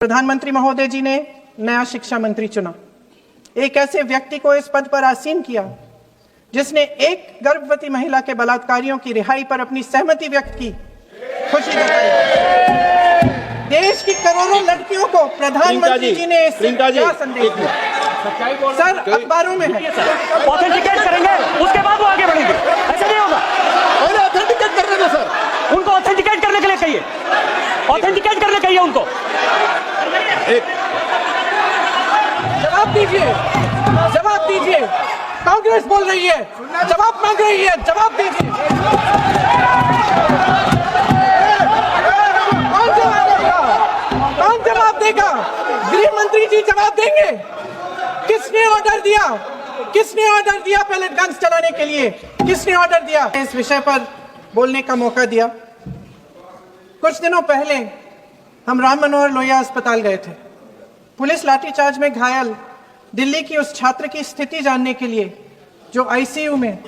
प्रधानमंत्री महोदय जी ने नया शिक्षा मंत्री चुना। एक ऐसे व्यक्ति को इस पद पर आसीन किया जिसने एक गर्भवती महिला के बलात्कारियों की रिहाई पर अपनी सहमति व्यक्त की, खुशी जताई। देश की करोड़ों लड़कियों को प्रधानमंत्री जी ने क्या संदेश दिया? सर, अखबारों में है। ऑथेंटिकेट करेंगे, उसके बाद वो आगे बढ़ेंगे। ऐसा नहीं होगा। और ऑथेंटिकेट करने दो सर, उनको ऑथेंटिकेट करने के लिए कहिए, ऑथेंटिकेट करने कहिए उनको। जवाब दीजिए, जवाब दीजिए। कांग्रेस बोल रही है, जवाब मांग रही है, जवाब दीजिए। कौन जवाब देगा? कौन जवाब देगा? गृह मंत्री जी जवाब देंगे। किसने ऑर्डर दिया? किसने ऑर्डर दिया पैलेट गन्स चलाने के लिए? किसने ऑर्डर दिया? इस विषय पर बोलने का मौका दिया। कुछ दिनों पहले हम राम मनोहर लोहिया अस्पताल गए थे। पुलिस लाठीचार्ज में घायल दिल्ली की उस छात्र की स्थिति जानने के लिए जो आईसीयू में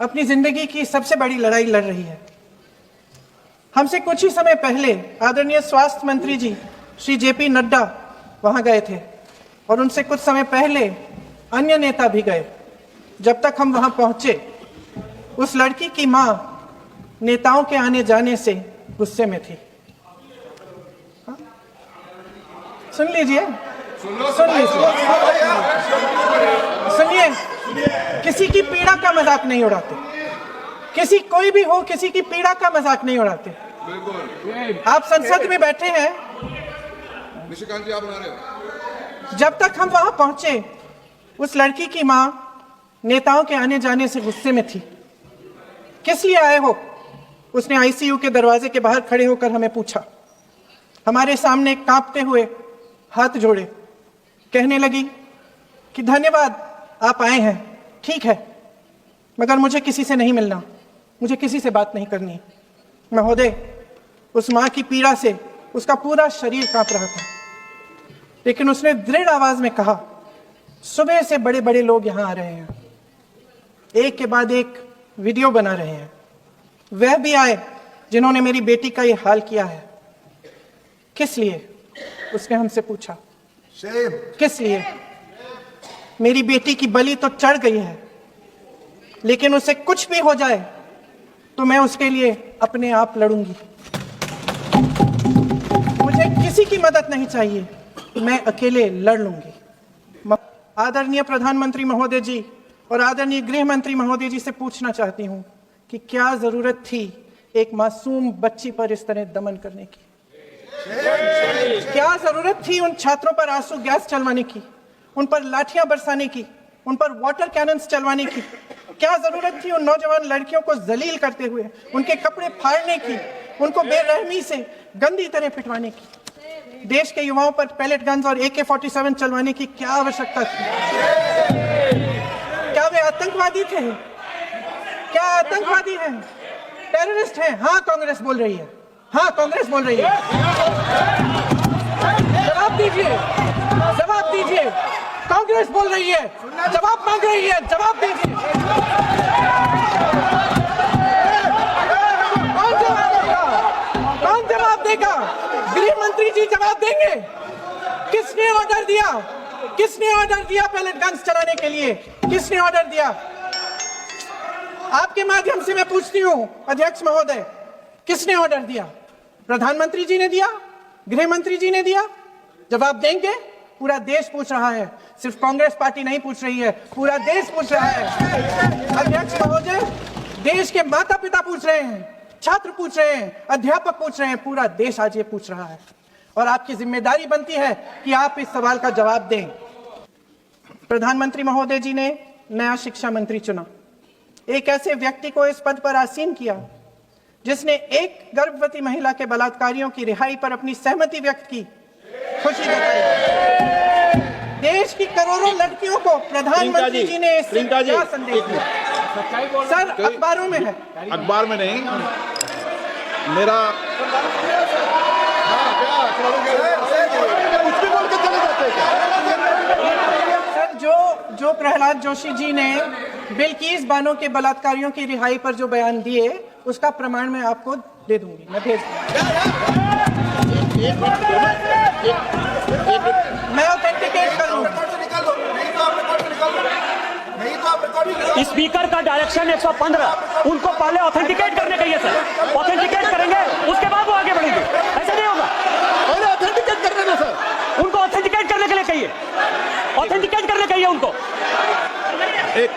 अपनी जिंदगी की सबसे बड़ी लड़ाई लड़ रही है। हमसे कुछ ही समय पहले आदरणीय स्वास्थ्य मंत्री जी श्री जेपी नड्डा वहां गए थे और उनसे कुछ समय पहले अन्य नेता भी गए। जब तक हम वहां पहुंचे, उस लड़की की मां नेताओं के आने जाने से गुस्से में थी। सुन लीजिए, सुन लीजिए, सुनिए। किसी की पीड़ा का मजाक नहीं उड़ाते, किसी कोई भी हो, किसी की पीड़ा का मजाक नहीं उड़ाते। आप संसद में बैठे हैं, निशिकांत जी आप बना रहे हो। जब तक हम वहां पहुंचे, उस लड़की की मां नेताओं के आने जाने से गुस्से में थी। किस लिए आए हो? उसने आईसीयू के दरवाजे के बाहर खड़े होकर हमें पूछा। हमारे सामने कांपते हुए हाथ जोड़े, कहने लगी कि धन्यवाद, आप आए हैं, ठीक है, मगर मुझे किसी से नहीं मिलना, मुझे किसी से बात नहीं करनी। महोदय, उस मां की पीड़ा से उसका पूरा शरीर कांप रहा था, लेकिन उसने दृढ़ आवाज में कहा, सुबह से बड़े बड़े लोग यहां आ रहे हैं, एक के बाद एक वीडियो बना रहे हैं। वह भी आए जिन्होंने मेरी बेटी का यह हाल किया है। किस लिए? उसने हमसे पूछा। किस लिए? मेरी बेटी की बलि तो चढ़ गई है, लेकिन उसे कुछ भी हो जाए तो मैं उसके लिए अपने आप लड़ूंगी। मुझे किसी की मदद नहीं चाहिए, मैं अकेले लड़ लूंगी। आदरणीय प्रधानमंत्री महोदय जी और आदरणीय गृह मंत्री महोदय जी से पूछना चाहती हूं कि क्या जरूरत थी एक मासूम बच्ची पर इस तरह दमन करने की? क्या जरूरत थी उन छात्रों पर आंसू गैस चलवाने की, उन पर लाठियां बरसाने की, उन पर वाटर कैनन्स चलवाने की? क्या जरूरत थी उन नौजवान लड़कियों को जलील करते हुए उनके कपड़े फाड़ने की, उनको बेरहमी से गंदी तरह पिटवाने की? देश के युवाओं पर पैलेट गन्स और AK-47 चलवाने की क्या आवश्यकता थी? क्या वे आतंकवादी थे? क्या आतंकवादी हैं? टेररिस्ट हैं? हाँ, कांग्रेस बोल रही है, हाँ, कांग्रेस बोल रही है। जवाब दीजिए, जवाब दीजिए। कांग्रेस बोल रही है, जवाब मांग रही है, जवाब दीजिए। कौन जवाब देगा? कौन जवाब देगा? गृह मंत्री जी जवाब देंगे। किसने ऑर्डर दिया? किसने ऑर्डर दिया पैलेट गन्स चलाने के लिए? किसने ऑर्डर दिया? आपके माध्यम से मैं पूछती हूं अध्यक्ष महोदय, किसने ऑर्डर दिया? प्रधानमंत्री जी ने दिया? गृह मंत्री जी ने दिया? जवाब देंगे? पूरा देश पूछ रहा है, सिर्फ कांग्रेस पार्टी नहीं पूछ रही है, पूरा देश पूछ रहा है। अध्यक्ष महोदय, देश के माता पिता पूछ रहे हैं, छात्र पूछ रहे हैं, अध्यापक पूछ रहे हैं, पूरा देश आज ये पूछ रहा है और आपकी जिम्मेदारी बनती है कि आप इस सवाल का जवाब दें। प्रधानमंत्री महोदय जी ने नया शिक्षा मंत्री चुना। एक ऐसे व्यक्ति को इस पद पर आसीन किया जिसने एक गर्भवती महिला के बलात्कारियों की रिहाई पर अपनी सहमति व्यक्त की, खुशी जताई। देश की करोड़ों लड़कियों को प्रधानमंत्री जी ने क्या संदेश दिया? सर, अखबारों में है। अखबार में नहीं, मेरा सर, जो प्रहलाद जोशी जी ने बिल्किस बानो के बलात्कारियों की रिहाई पर जो बयान दिए, उसका प्रमाण मैं आपको दे दूंगी, मैं भेज दूंगी। मैं ऑथेंटिकेट करूं। रिकॉर्ड से निकाल दो, नहीं तो आप रिकॉर्ड से निकाल दो, नहीं तो आप रिकॉर्ड से निकाल दो। स्पीकर का डायरेक्शन 115, उनको पहले ऑथेंटिकेट करने कहिए सर। ऑथेंटिकेट करेंगे उसके बाद वो आगे बढ़ेंगे, ऐसा नहीं होगा। पहले ऑथेंटिकेट कर देना सर। उनको ऑथेंटिकेट करने के लिए कहिए, ऑथेंटिकेट करने कहिए उनको। एक